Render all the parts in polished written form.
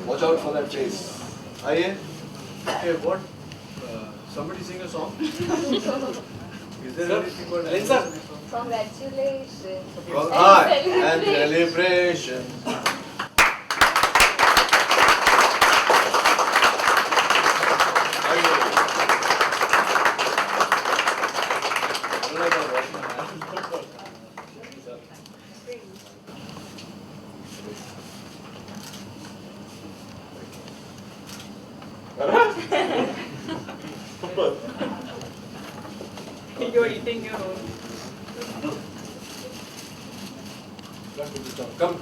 Watch out for that face. आइए. Okay, what? Somebody sing a song. Is there anything called? Congratulations. And celebration. You're eating your own. Come.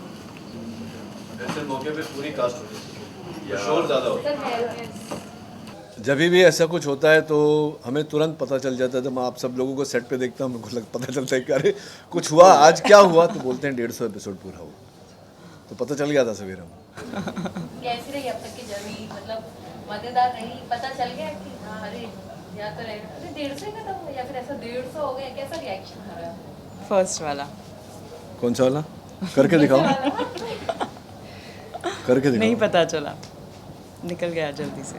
ऐसे मौके पे पूरी cast होती है. शोर ज़्यादा होता है. जब भी ऐसा कुछ होता है तो हमें तुरंत पता चल जाता है. जब मैं आप सब लोगों को सेट पे देखता हूँ मुझे पता चलता है कि अरे कुछ हुआ, आज क्या हुआ, तो बोलते हैं 150 एपिसोड पूरा हुआ. तो पता चल गया था सवेरे. कैसी रही अब तक की जर्नी? मतलब मजेदार रही? पता चल गया कि हाँ अरे या तो रहेगा अरे 150 खत्म हो या फिर ऐसा 150 हो गया? कैसा रिएक्शन आ रहा है? फर्स्ट वाला. कौन सा वाला? करके दिखाओ. करके दिखाओ. नहीं पता चला, निकल गया जल्दी से.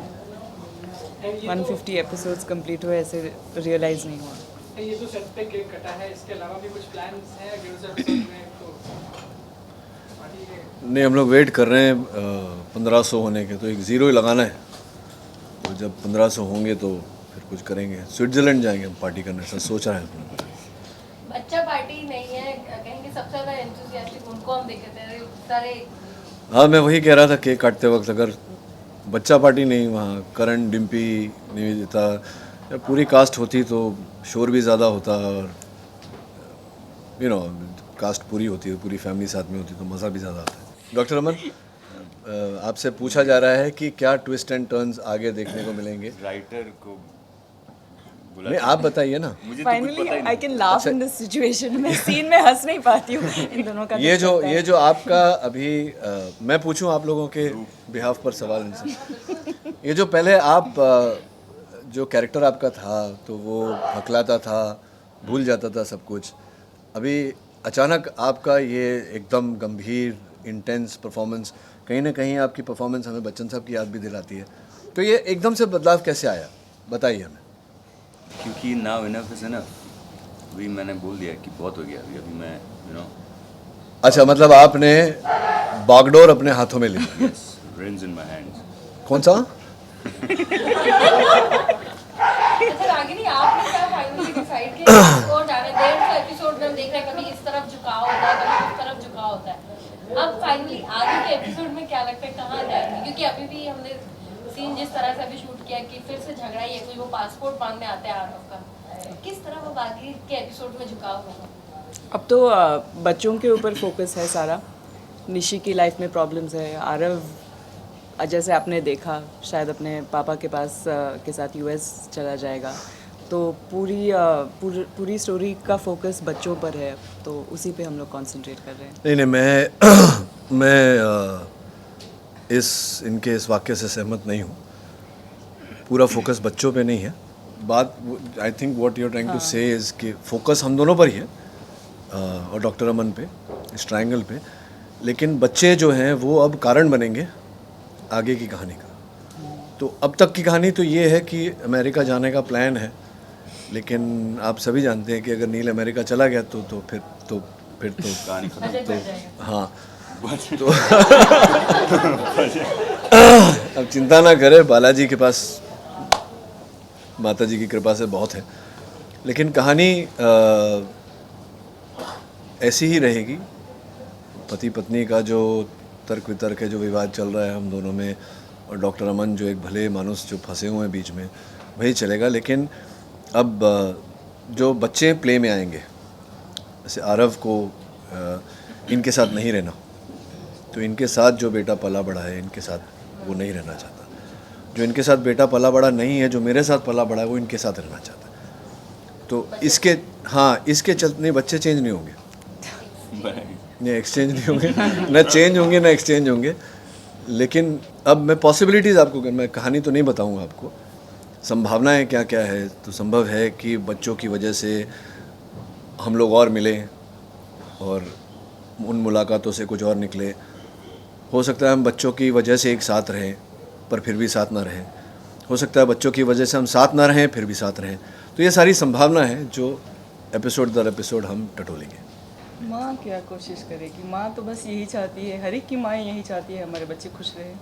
150 एपिसोड्स कंप्लीट हुए, ऐसे रियलाइज नहीं हुआ. ये तो सेट पे केक कटा है, इसके अलावा भी कुछ प्लान्स हैं अगले एपिसोड में? तो नहीं, हम लोग वेट कर रहे हैं 1500 होने के. तो एक ज़ीरो ही लगाना है. तो जब 1500 होंगे तो फिर कुछ करेंगे. स्विट्ज़रलैंड जाएंगे हम पार्टी करने. ऐसा सोच रहे हैं. अच्छा पार्टी नहीं है कहेंगे. सबसे ज़्यादा एंथुसियास्टिक उनको हम देखे थे सारे. हाँ, मैं वही कह रहा था केक काटते वक्त, अगर बच्चा पार्टी नहीं, वहाँ करण, डिम्पी, निवेदिता, जब पूरी कास्ट होती तो शोर भी ज़्यादा होता और कास्ट पूरी होती है, पूरी फैमिली साथ में होती तो मज़ा भी ज़्यादा आता है. डॉक्टर अमन, आपसे पूछा जा रहा है कि क्या ट्विस्ट एंड टर्न्स आगे देखने को मिलेंगे? राइटर को बुला. नहीं, आप बताइए ना. Finally I can laugh in this situation. मैं सीन में हंस नहीं पाती हूँ इन दोनों का. ये जो आपका अभी मैं पूछूं आप लोगों के बिहाफ पर सवाल इनसे. ये जो पहले आप जो कैरेक्टर आपका था तो वो हकलाता था, भूल जाता था सब कुछ. अभी अचानक आपका ये एकदम गंभीर इंटेंस परफॉर्मेंस, कहीं ना कहीं आपकी परफॉर्मेंस हमें बच्चन साहब की याद भी दिलाती है. तो ये एकदम से बदलाव कैसे आया, बताइए हमें. क्योंकि नाउ इनफ इज इनफ. अभी मैंने बोल दिया कि बहुत हो गया. अभी मैं अच्छा, मतलब आपने बागडोर अपने हाथों में ली. Yes, rings in my hands. कौन सा? अच्छा रागिनी, आपने क्या फाइनली डिसाइड किया और जाने 150 एपिसोड में हम देख रहे हैं कभी इस तरफ झुकाव होता है, कभी उस तरफ झुकाव होता है. अब फाइनली आगे के एपिसोड में क्या लगता है कहाँ जाएंगे? क्योंकि अभी भी हमने सीन जिस तरह से अभी शूट किया कि फिर से झगड़ा ही है, कोई वो पासपोर्ट मांगने आते हैं आरव का. किस तरह वो बाकी के एपिसोड में झुकाव होगा? अब तो बच्चों के ऊपर फोकस है सारा. निशी की लाइफ में प्रॉब्लम्स है. आरव जैसे आपने देखा शायद अपने पापा के पास के साथ यूएस चला जाएगा. तो पूरी स्टोरी का फोकस बच्चों पर है, तो उसी पे हम लोग कंसंट्रेट कर रहे हैं. नहीं, मैं इनके इस वाक्य से सहमत नहीं हूँ. पूरा फोकस बच्चों पे नहीं है. बात I think what you are trying to say is कि फोकस हम दोनों पर ही है और डॉक्टर अमन पे, इस ट्रायंगल पे. लेकिन बच्चे जो हैं वो अब कारण बनेंगे आगे की कहानी का. तो अब तक की कहानी तो ये है कि अमेरिका जाने का प्लान है, लेकिन आप सभी जानते हैं कि अगर नील अमेरिका चला गया तो फिर तो कहानी खत्म. तो हाँ, तो अब चिंता ना करें, बालाजी के पास माता जी की कृपा से बहुत है. लेकिन कहानी ऐसी ही रहेगी. पति पत्नी का जो तर्क वितर्क है, जो विवाद चल रहा है हम दोनों में, और डॉक्टर अमन जो एक भले मानुस जो फंसे हुए हैं बीच में, वही चलेगा. लेकिन अब जो बच्चे प्ले में आएंगे, जैसे आरव को इनके साथ नहीं रहना, तो इनके साथ जो बेटा पला बड़ा है इनके साथ वो नहीं रहना चाहता. जो इनके साथ बेटा पला बड़ा नहीं है, जो मेरे साथ पला बड़ा है, वो इनके साथ रहना चाहता है. तो इसके चलते नहीं, बच्चे चेंज नहीं होंगे, नहीं एक्सचेंज नहीं होंगे, ना चेंज होंगे ना एक्सचेंज होंगे. लेकिन अब मैं पॉसिबिलिटीज़ आपको, मैं कहानी तो नहीं बताऊंगा आपको, संभावनाएं क्या क्या है, तो संभव है कि बच्चों की वजह से हम लोग और मिलें और उन मुलाकातों से कुछ और निकले। हो सकता है हम बच्चों की वजह से एक साथ रहें पर फिर भी साथ ना रहें। हो सकता है बच्चों की वजह से हम साथ ना रहें फिर भी साथ रहें। तो ये सारी संभावना है जो एपिसोड दर एपिसोड हम टटोलेंगे। माँ क्या कोशिश करेगी, माँ तो बस यही चाहती है, हर एक की माँ यही चाहती है हमारे बच्चे खुश रहे।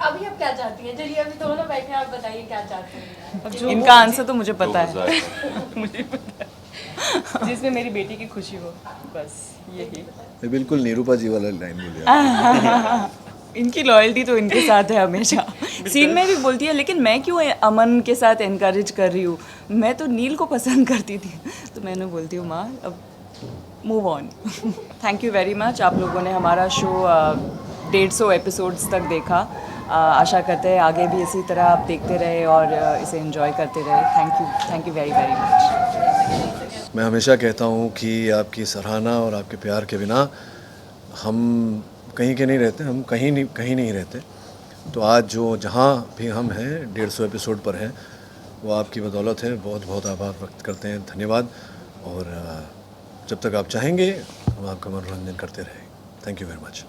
अभी आप क्या चाहती हैं? चलिए अभी दोनों बैठे हैं, आप बताइए क्या चाहते हैं। अब जो इनका आंसर तो मुझे पता है, 2000 मुझे पता है, जिसमें मेरी बेटी की खुशी हो, बस यही। ये बिल्कुल निरूपा जी वाला लाइन बोलिए। इनकी लॉयल्टी तो इनके साथ है हमेशा। सीन में भी बोलती है लेकिन मैं क्यों अमन के साथ एनकरेज कर रही हूँ, मैं तो नील को पसंद करती थी। तो मैंने बोलती हूँ माँ अब move on. Thank you very much, आप लोगों ने हमारा शो 150 एपिसोड्स तक देखा। आशा करते हैं आगे भी इसी तरह आप देखते रहे और इसे एंजॉय करते रहे। Thank you very very much. मैं हमेशा कहता हूँ कि आपकी सराहना और आपके प्यार के बिना हम कहीं के नहीं रहते, हम कहीं नहीं रहते। तो आज जो जहाँ भी हम हैं 150 एपिसोड पर हैं, वो आपकी बदौलत है। बहुत बहुत आभार व्यक्त करते हैं, धन्यवाद। और जब तक आप चाहेंगे हम आपका मनोरंजन करते रहें। Thank you very much.